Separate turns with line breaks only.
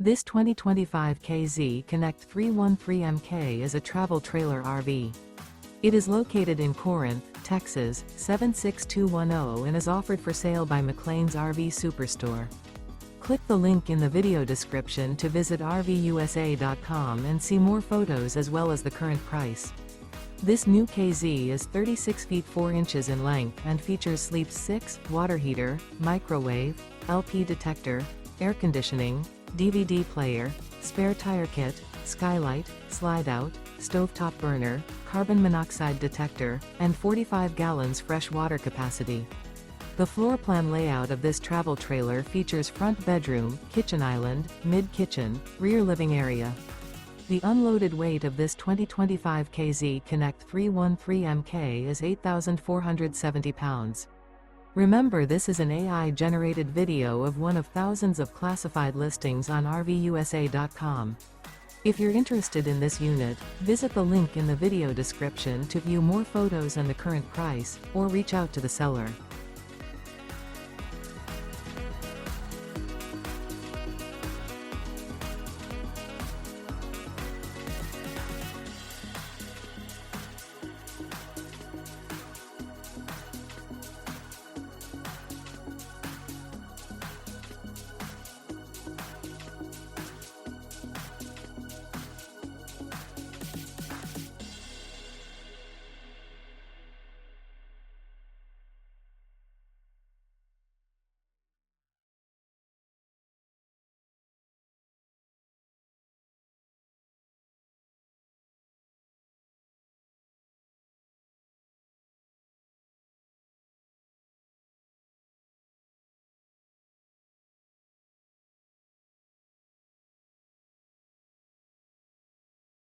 This 2025 KZ Connect 313MK is a travel trailer RV. It is located in Corinth, Texas, 76210 and is offered for sale by McClain's RV Superstore. Click the link in the video description to visit RVUSA.com and see more photos as well as the current price. This new KZ is 36 feet 4 inches in length and features sleep 6, water heater, microwave, LP detector, air conditioning, DVD player, spare tire kit, skylight, slide-out, stovetop burner, carbon monoxide detector, and 45 gallons fresh water capacity. The floor plan layout of this travel trailer features front bedroom, kitchen island, mid-kitchen, rear living area. The unloaded weight of this 2025 KZ Connect 313MK is 8,470 pounds. Remember, this is an AI-generated video of one of thousands of classified listings on RVUSA.com. If you're interested in this unit, visit the link in the video description to view more photos and the current price, or reach out to the seller.